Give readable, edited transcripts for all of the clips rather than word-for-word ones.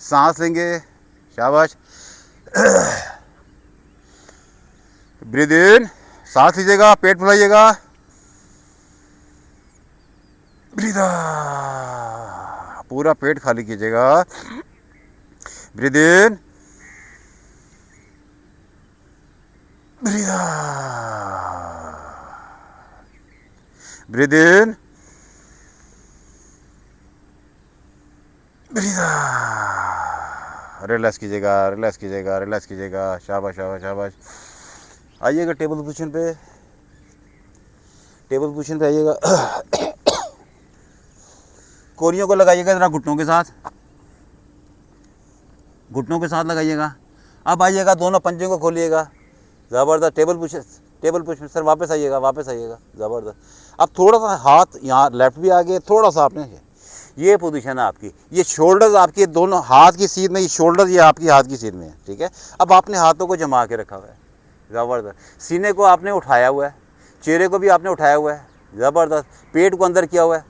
सांस लेंगे, शाबाश। ब्रीद इन, सांस लीजिएगा, पेट फुलाइएगा। ब्रीद आउट, पूरा पेट खाली कीजिएगा। Breathe in, breathe out, breathe in, breathe out. Relax कीजिएगा, रिलैक्स कीजिएगा, रिलैक्स कीजिएगा। शाबाश शाबाश शाबाश। आइएगा टेबल पोजीशन पे, टेबल पोजीशन पे आइएगा। कोहनियों को लगाइएगा जरा घुटनों के साथ, घुटनों के साथ लगाइएगा। अब आइएगा, दोनों पंजे को खोलिएगा, ज़बरदस्त। टेबल पुश सर, वापस आइएगा, वापस आइएगा, ज़बरदस्त। अब थोड़ा सा हाथ यहाँ लेफ्ट भी आ गए, थोड़ा सा आपने, ये पोजीशन है आपकी, ये शोल्डर्स आपके दोनों हाथ की सीध में, ये शोल्डर ये आपकी हाथ की सीध में है, ठीक है। अब आपने हाथों को जमा के रखा हुआ है, ज़बरदस्त। सीने को आपने उठाया हुआ है, चेहरे को भी आपने उठाया हुआ है, ज़बरदस्त। पेट को अंदर किया हुआ है,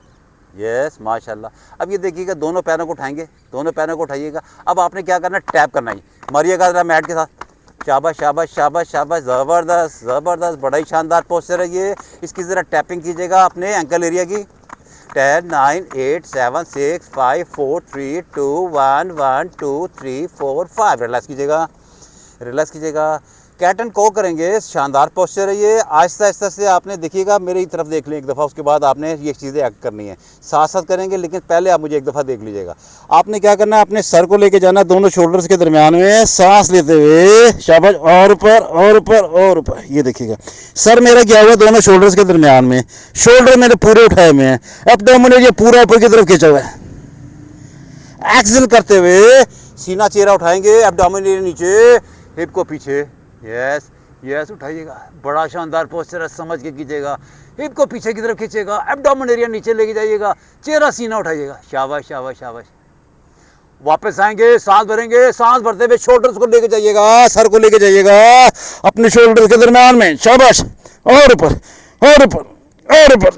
यस माशाल्लाह। अब ये देखिएगा, दोनों पैरों को उठाएंगे, दोनों पैरों को उठाइएगा। अब आपने क्या करना है, टैप करना है, मारिएगा जरा मैट के साथ। शाबाश शाबाश शाबाश शाबाश, ज़बरदस्त ज़बरदस्त, बड़ा ही शानदार पोस्चर है ये। इसकी ज़रा टैपिंग कीजिएगा अपने एंकल एरिया की। 10 9 8 7 6 5 4 3 2 1 1 2 3 4 5। रिलैक्स कीजिएगा, रिलैक्स कीजिएगा। कैट एंड को करेंगे, शानदार पोस्चर है ये। आहिस्ता आहिस्ता से आपने देखिएगा, मेरी तरफ देख लें एक दफ़ा, उसके बाद आपने ये चीज़ें एक्ट करनी है, साथ साथ करेंगे, लेकिन पहले आप मुझे एक दफ़ा देख लीजिएगा। आपने क्या करना है, अपने सर को लेके जाना है दोनों शोल्डर्स के दरमियान में, सांस लेते हुए, शाबाश, और ऊपर और ऊपर और ऊपर। ये देखिएगा, सर मेरा गया हुआ दोनों शोल्डर्स के दरमियान में, शोल्डर मेरे पूरे उठाए हुए हैं, एब्डोमेन ये पूरा ऊपर की तरफ खींचा हुआ है। एक्सेल करते हुए सीना चेहरा उठाएंगे, एब्डोमेन नीचे, हिप को पीछे, यस यस, उठाइएगा। बड़ा शानदार पोस्चर है, समझ के कीजिएगा। हिप को पीछे की तरफ खींचेगा, एब्डोमेन एरिया नीचे लेके जाइएगा, चेहरा सीना उठाइएगा। शाबाश शाबाश शाबाश। वापस आएंगे, सांस भरेंगे, सांस भरते हुए शोल्डर्स को लेके जाइएगा, सर को लेके जाइएगा अपने शोल्डर्स के दरमियान में, शाबाश, और ऊपर और ऊपर और ऊपर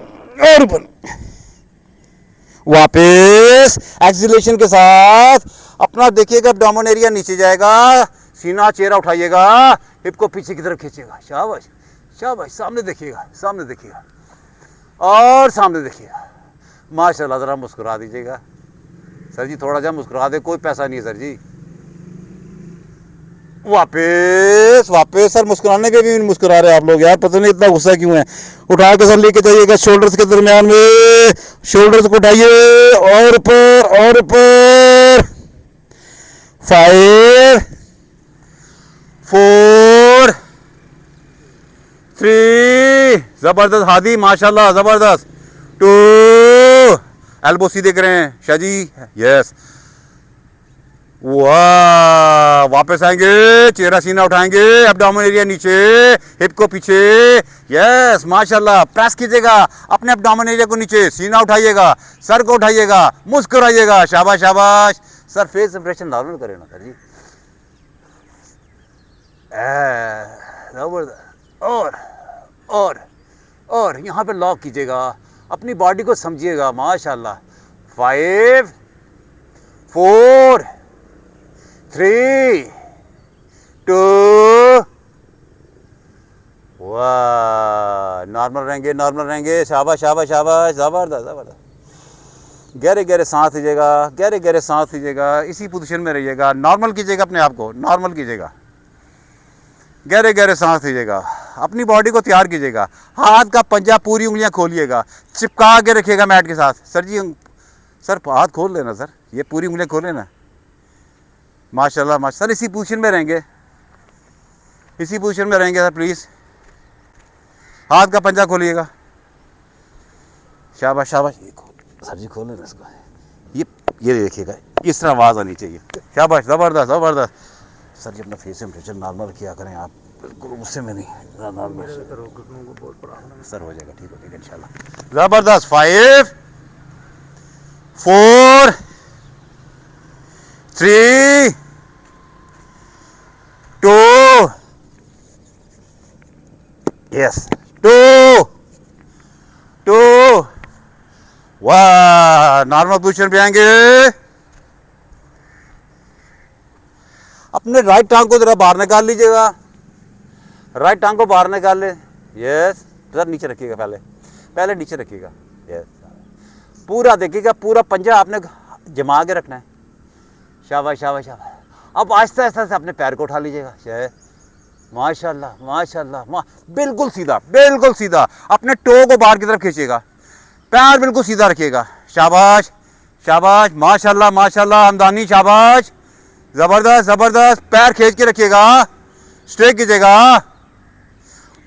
और ऊपर। वापस एक्सीलेशन के साथ अपना देखिएगा, एब्डोमेन एरिया नीचे जाएगा, सीना चेहरा उठाइएगा, हिप को पीछे की तरफ खींचेगा। शाबाश शाबाश, सामने देखिएगा, सामने देखिएगा और सामने देखिएगा। माशाल्लाह, ज़रा मुस्कुरा दीजिएगा सर जी, थोड़ा सा मुस्कुरा दे, कोई पैसा नहीं है सर जी। वापस वापस, सर मुस्कुराने पे भी मुस्कुरा रहे आप लोग यार, पता नहीं इतना गुस्सा क्यों है। उठा के सर लेके जाइएगा शोल्डर्स के दरमियान में, शोल्डर्स को उठाइए और ऊपर और ऊपर। 5 4 3, जबरदस्त हादी, माशाल्लाह जबरदस्त। 2, एल्बो सीधे करें शाजी, यस। वाह, वापस आएंगे, चेहरा सीना उठाएंगे, एब्डोमेन एरिया नीचे, हिप को पीछे, यस माशाल्लाह। प्रेस कीजिएगा अपने एब्डोमेन एरिया को नीचे, सीना उठाइएगा, सर को उठाइएगा, मुस्कुराइएगा। शाबाश शाबाश। सर फेस इंप्रेशन नॉर्मल करें ना सर जी, जबरदस्त। और यहाँ पे लॉक कीजिएगा, अपनी बॉडी को समझिएगा, माशाल्लाह। 5 4 3 2, वाह, नॉर्मल रहेंगे, नॉर्मल रहेंगे। शाबाश शाबाश शाबाश, ज़बरदस्त ज़बरदस्त। गहरे गहरे सांस लीजिएगा, गहरे गहरे सांस लीजिएगा, इसी पोजीशन में रहिएगा, नॉर्मल कीजिएगा अपने आप को, नॉर्मल कीजिएगा, गहरे गहरे सांस लीजिएगा, अपनी बॉडी को तैयार कीजिएगा। हाथ का पंजा, पूरी उंगलियां खोलिएगा, चिपका के रखिएगा मैट के साथ। सर जी, सर हाथ खोल लेना सर, ये पूरी उंगलियां खोल लेना, माशाल्लाह माशाल्लाह। सर इसी पोजीशन में रहेंगे, इसी पोजीशन में रहेंगे सर, प्लीज़। हाथ का पंजा खोलिएगा, शाबाश शाबाश। सर जी खोल लेना इसको, ये देखिएगा, इस तरह आवाज़ आनी चाहिए। शाबाश, ज़बरदस्त ज़बरदस्त। सर जी अपना फेस टेम्परेचर नॉर्मल किया करें आप, बिल्कुल गुस्से में नहीं, नॉर्मल सर हो जाएगा, ठीक हो जाएगा इंशाल्लाह। ज़बरदस्त। 5 4 3 2, यस, 2 वाह, नॉर्मल पोजीशन पे आएंगे, अपने राइट टांग को जरा बाहर निकाल लीजिएगा, राइट टांग को बाहर निकाल ले। यस, जरा नीचे रखिएगा, पहले नीचे रखिएगा। यस, पूरा देखिएगा, पूरा पंजा आपने जमा के रखना है। शाबाश शाबाश शाबाश। अब आहिस्ता आहिस्ता से अपने पैर को उठा लीजिएगा। माशाल्लाह माशाल्लाह, बिल्कुल सीधा, बिल्कुल सीधा। अपने टो को बाहर की तरफ खींचिएगा, पैर बिल्कुल सीधा रखिएगा। शाबाश शाबाश, माशाल्लाह माशाल्लाह, हमदानी, शाबाश, ज़बरदस्त ज़बरदस्त। पैर खींच के रखिएगा, स्ट्रेट कीजिएगा।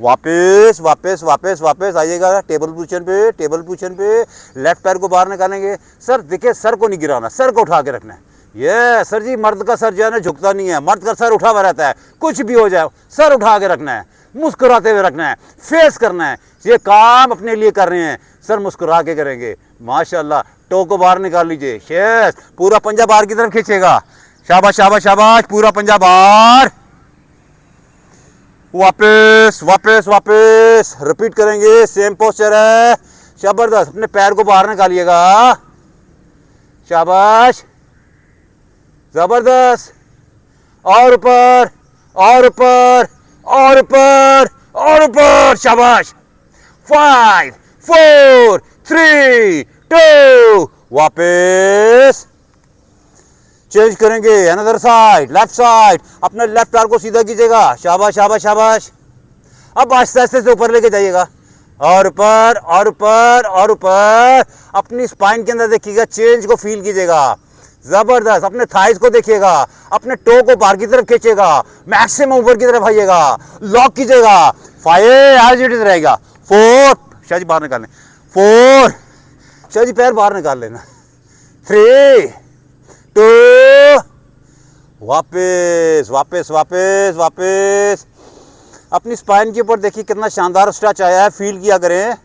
वापस वापस वापस वापस आइएगा टेबल पोजीशन पे, टेबल पोजीशन पे। लेफ्ट पैर को बाहर निकालेंगे। सर देखिए, सर को नहीं गिराना, सर को उठा के रखना है। ये सर जी, मर्द का सर जो है ना झुकता नहीं है, मर्द का सर उठा हुआ रहता है। कुछ भी हो जाए, सर उठा के रखना है, मुस्कुराते हुए रखना है, फेस करना है। ये काम अपने लिए कर रहे हैं, सर मुस्कुरा के करेंगे। माशाल्लाह, टो को बाहर निकाल लीजिए। शेष, पूरा पंजा बाहर की तरफ खींचेगा। शाबाश शाबाश शाबाश, पूरा पंजा बाहर। वापस वापस वापस, रिपीट करेंगे, सेम पोस्चर है। जबरदस्त, अपने पैर को बाहर निकालिएगा। शाबाश, जबरदस्त। और ऊपर और ऊपर और ऊपर और ऊपर। शाबाश। 5 4 3 2, वापस। चेंज करेंगे, अनदर साइड, लेफ्ट साइड। अपने लेफ्ट पैर को सीधा कीजिएगा। शाबाश शाबाश शाबाश। अब आस्ते आस्ते से ऊपर लेके जाइएगा, और ऊपर और ऊपर और ऊपर। अपनी स्पाइन के अंदर देखिएगा, चेंज को फील कीजिएगा। जबरदस्त। अपने थाइस को देखिएगा, अपने टो को बाहर की तरफ खींचेगा, मैक्सिमम ऊपर की तरफ आइएगा, लॉक कीजिएगा। 5 एज इट इज रहेगा। 4, शायद बाहर निकाल लें। 4, शायद पैर बाहर निकाल लेना। 3 2, वापस वापस वापस वापस। अपनी स्पाइन के ऊपर देखिए कितना शानदार स्ट्रेच आया है, फील किया करें।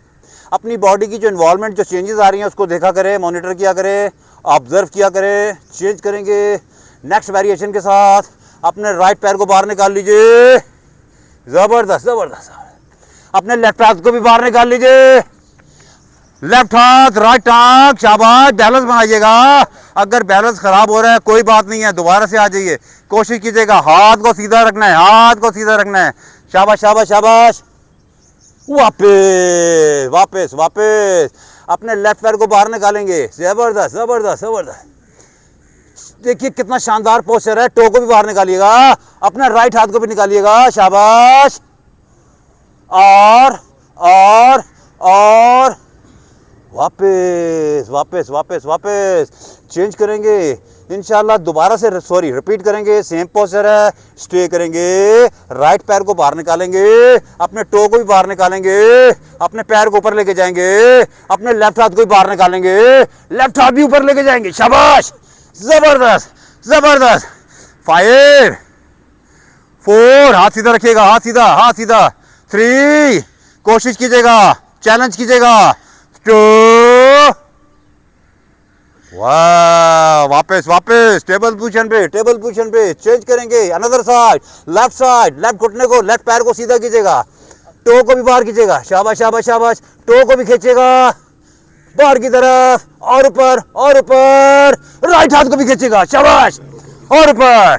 अपनी बॉडी की जो इन्वॉल्वमेंट, जो चेंजेस आ रही हैं, उसको देखा करें, मॉनिटर किया करें, ऑब्जर्व किया करें। चेंज करेंगे नेक्स्ट वेरिएशन के साथ। अपने राइट पैर को बाहर निकाल लीजिए। ज़बरदस्त ज़बरदस्त। अपने लेफ्ट हाथ को भी बाहर निकाल लीजिए। लेफ्ट हाथ, राइट टांग। शाबाश, बैलेंस बनाइएगा। अगर बैलेंस खराब हो रहा है, कोई बात नहीं है, दोबारा से आ जाइए। कोशिश कीजिएगा, हाथ को सीधा रखना है, हाथ को सीधा रखना है। शाबाश शाबाश शाबाश। वापस वापस वापस। अपने लेफ्ट पैर को बाहर निकालेंगे। जबरदस्त जबरदस्त जबरदस्त। देखिए कितना शानदार पोस्चर है। टो को भी बाहर निकालिएगा, अपना राइट हाथ को भी निकालिएगा। शाबाश। और वापस वापस वापस वापस। चेंज करेंगे इंशाल्लाह, दोबारा से रिपीट करेंगे। सेम पोस्चर है। स्टे करेंगे, राइट पैर को बाहर निकालेंगे, अपने टो को भी बाहर निकालेंगे, अपने पैर को ऊपर लेके जाएंगे, अपने लेफ्ट हाथ को भी बाहर निकालेंगे, लेफ्ट हाथ भी ऊपर लेके जाएंगे। शाबाश, जबरदस्त जबरदस्त। 5 4, हाथ सीधा रखिएगा, हाथ सीधा हाथ सीधा। 3, कोशिश कीजिएगा, चैलेंज कीजिएगा। 2, वाह, वापस वापस टेबल पोजीशन पे, टेबल पोजीशन पे। चेंज करेंगे, another side, left side. Left घुटने को, लेफ्ट पैर को सीधा कीजिएगा, टो को भी बाहर कीजिएगा। शाबाश शाबाश शाबाश। टो को भी खींचेगा बाहर की तरफ, और ऊपर और ऊपर। राइट हाथ को भी खींचेगा। शाबाश, और ऊपर।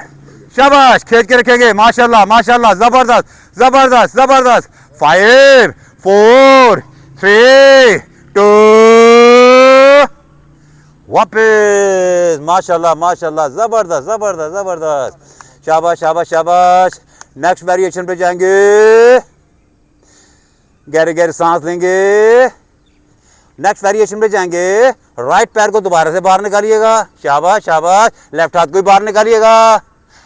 शाबाश, खींच के रखेंगे। माशाल्लाह माशाल्लाह, जबरदस्त जबरदस्त जबरदस्त। 5 4 3 2, वापस। माशाल्लाह माशाल्लाह, जबरदस्त जबरदस्त जबरदस्त। शाबाश शाबाश शाबाश। नेक्स्ट वेरिएशन पे जाएंगे। गहरे गहरे सांस लेंगे। नेक्स्ट वेरिएशन पे जाएंगे। राइट पैर को दोबारा से बाहर निकालिएगा। शाबाश शाबाश। लेफ्ट हाथ को भी बाहर निकालिएगा।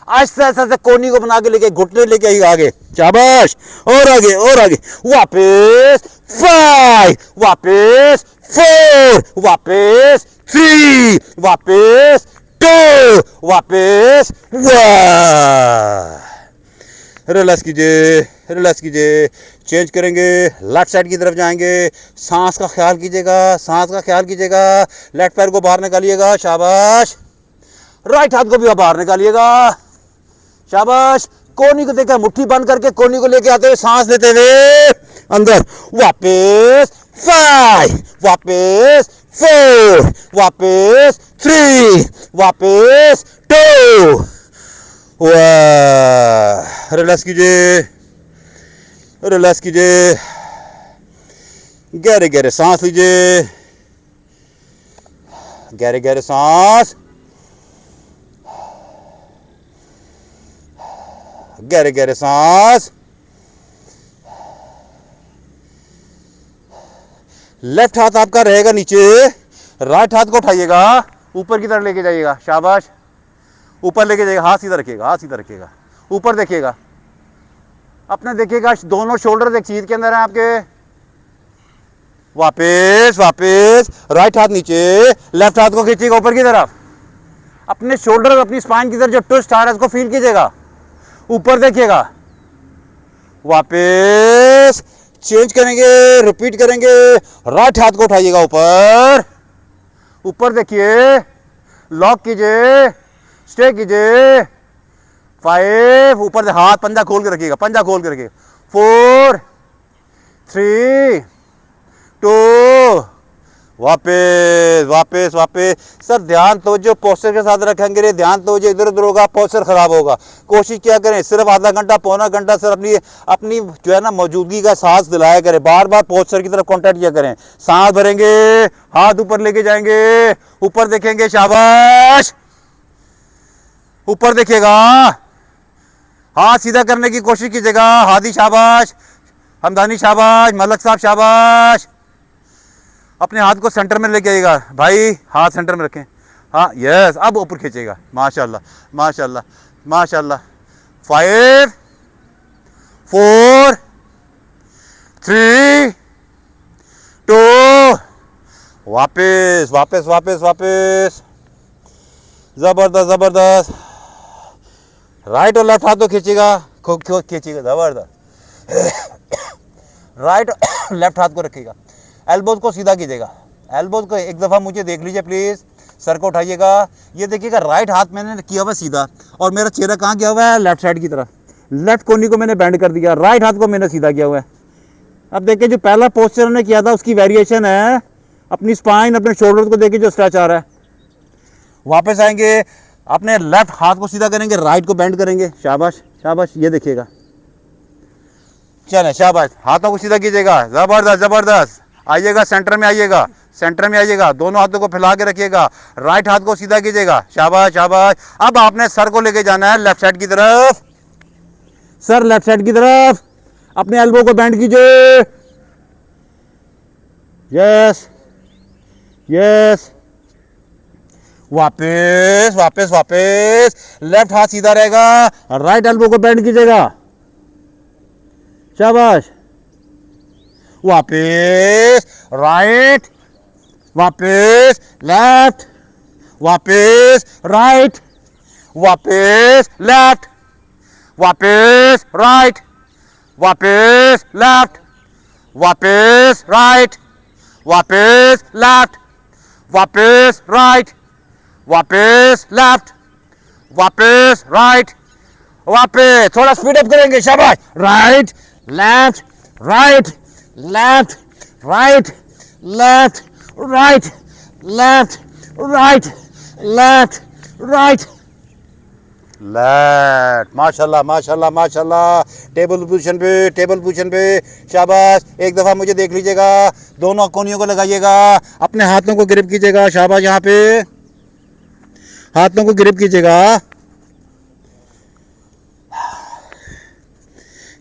आहिस्ता आहिस्ता से कोनी को बना के लेके, घुटने लेके आइएगा आगे। शाबाश, और आगे और आगे। वापस 5, वापस 4, वापस 3, वापस 2, वापस। वाह, रिलैक्स कीजिए, रिलैक्स कीजिए। चेंज करेंगे, लेफ्ट साइड की तरफ जाएंगे। सांस का ख्याल कीजिएगा, सांस का ख्याल कीजिएगा। लेफ्ट पैर को बाहर निकालिएगा। शाबाश। राइट हाथ को भी बाहर निकालिएगा। शाबाश। कोनी को देखा, मुट्ठी बंद करके कोनी को लेके आते हुए, सांस लेते हुए अंदर। वापस 5, वापस 4, वापस 3, वापस 2, वाह, रिलैक्स कीजिए, रिलैक्स कीजिए, गहरे गहरे सांस लीजिए, गहरे गहरे सांस, गहरे गहरे सांस। लेफ्ट हाथ आपका रहेगा नीचे, राइट हाथ को उठाइएगा, ऊपर की तरफ लेके जाइएगा, शाबाश, ऊपर लेके जाइएगा, हाथ सीधा रखिएगा, हाथ सीधा रखिएगा, ऊपर देखिएगा, अपने देखिएगा दोनों शोल्डर एक चीज के अंदर है आपके। वापस वापस, राइट हाथ नीचे, लेफ्ट हाथ को खींचिएगा ऊपर की तरफ, अपने शोल्डर अपनी स्पाइन की तरफ जो ट्विस्ट आ रहा है उसको फील कीजिएगा, ऊपर देखिएगा, वापस चेंज करेंगे, रिपीट करेंगे, राइट हाथ को उठाइएगा ऊपर, ऊपर देखिए, लॉक कीजिए, स्टे कीजिए, 5, ऊपर से हाथ पंजा खोल के रखिएगा, पंजा खोल के रखिएगा, 4, 3, 2, वापस वापस वापस। सर ध्यान तवज्जो पोस्चर के साथ रखेंगे, ध्यान तवज्जो इधर उधर होगा, पोस्चर खराब होगा। कोशिश क्या करें, सिर्फ आधा घंटा पौना घंटा सर अपनी अपनी जो है ना मौजूदगी का सांस दिलाया करें, बार बार पोस्चर की तरफ कांटेक्ट किया करें, सांस भरेंगे, हाथ ऊपर लेके जाएंगे, ऊपर देखेंगे, शाबाश, ऊपर देखिएगा, हाथ सीधा करने की कोशिश कीजिएगा, हादी शाबाश, हमदानी शाबाश, मलक साहब शाबाश। अपने हाथ को सेंटर में लेके आइएगा भाई, हाथ सेंटर में रखें, हाँ यस, अब ऊपर खींचेगा, माशाल्लाह माशाल्लाह माशाल्लाह। 5, 4, 3, 2, वापस वापस वापस वापस, जबरदस्त जबरदस्त। राइट और लेफ्ट हाथ को खींचेगा, खींचेगा, जबरदस्त। राइट लेफ्ट हाथ को रखिएगा, एल्बोज को सीधा कीजिएगा, एल्बोज को एक दफ़ा मुझे देख लीजिए प्लीज़, सर को उठाइएगा, ये देखिएगा राइट हाथ मैंने किया हुआ सीधा, और मेरा चेहरा कहाँ गया हुआ है, लेफ्ट साइड की तरफ, लेफ्ट कोनी को मैंने बेंड कर दिया, राइट हाथ को मैंने सीधा किया हुआ है। अब देखिए जो पहला पोस्चर हमने किया था उसकी वेरिएशन है, अपनी स्पाइन अपने शोल्डर को देखिए जो स्ट्रेच आ रहा है। वापस आएंगे, अपने लेफ्ट हाथ को सीधा करेंगे, राइट को बेंड करेंगे, शाबाश शाबाश, ये देखिएगा, चलें शाबाश, हाथों को सीधा कीजिएगा, ज़बरदस्त ज़बरदस्त। आइएगा सेंटर में, आइएगा सेंटर में, आइएगा, दोनों हाथों को फैला के रखिएगा, राइट हाथ को सीधा कीजिएगा, शाबाश शाबाश। अब आपने सर को लेके जाना है लेफ्ट साइड की तरफ, सर लेफ्ट साइड की तरफ, अपने एल्बो को बेंड कीजिए, यस यस, वापस वापस वापस, लेफ्ट हाथ सीधा रहेगा, राइट एल्बो को बेंड कीजिएगा, शाबाश, वापस राइट, वापस लेफ्ट, वापस राइट, वापस लेफ्ट, वापस राइट, वापस लेफ्ट, वापस राइट, वापस लेफ्ट, वापस राइट, वापस लेफ्ट, वापस राइट, वापस थोड़ा स्पीड अप करेंगे, शाबाश, right left right left right left right left right left right left, माशाल्लाह माशाल्लाह माशाल्लाह। टेबल पोजीशन पे, टेबल पोजीशन पे, शाबाश। एक दफ़ा मुझे देख लीजिएगा, दोनों कोनियों को लगाइएगा, अपने हाथों को ग्रिप कीजिएगा, शाबाश, यहाँ पे हाथों को ग्रिप कीजिएगा।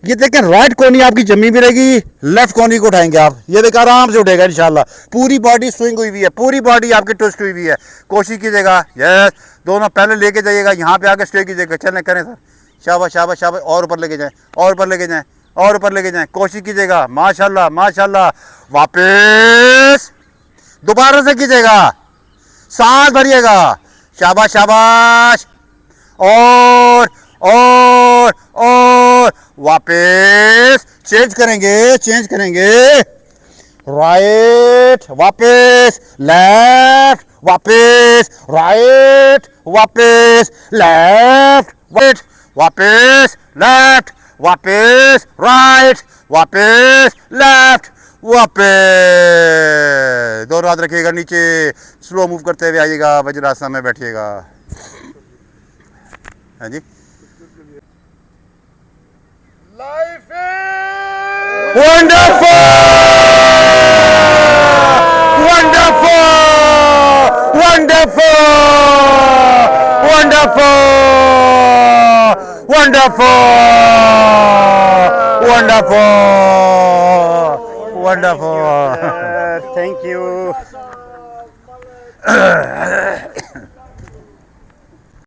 ये देखें राइट कोनी आपकी जमी भी रहेगी, लेफ्ट कोनी को उठाएंगे आप, ये देख आराम से उठेगा इंशाल्लाह। पूरी बॉडी स्विंग हुई हुई है, पूरी बॉडी आपकी ट्विस्ट हुई हुई है। कोशिश कीजिएगा, यस, दोनों पहले लेके जाइएगा, यहाँ पे आके स्टे कीजिएगा, चलें करें सर, शाबाश शाबाश शाबाश, और ऊपर लेके जाएं, और ऊपर लेके जाएं, और ऊपर लेके जाएं, कोशिश कीजिएगा, माशाल्लाह माशाल्लाह। वापस दोबारा से कीजिएगा, सांस भरिएगा, शाबाश शाबाश, और वापस चेंज करेंगे, चेंज करेंगे, राइट वापस लेफ्ट, वापस राइट, वापस लेफ्ट, वापस लेफ्ट, वापस राइट, वापस लेफ्ट, वापस। दोनों हाथ रखिएगा नीचे, स्लो मूव करते हुए आइएगा, वज्रासन में बैठिएगा। हाँ जी, Life is Wonderful! Wonderful! Wonderful! Wonderful! Wonderful! Wonderful! Wonderful! Thank you.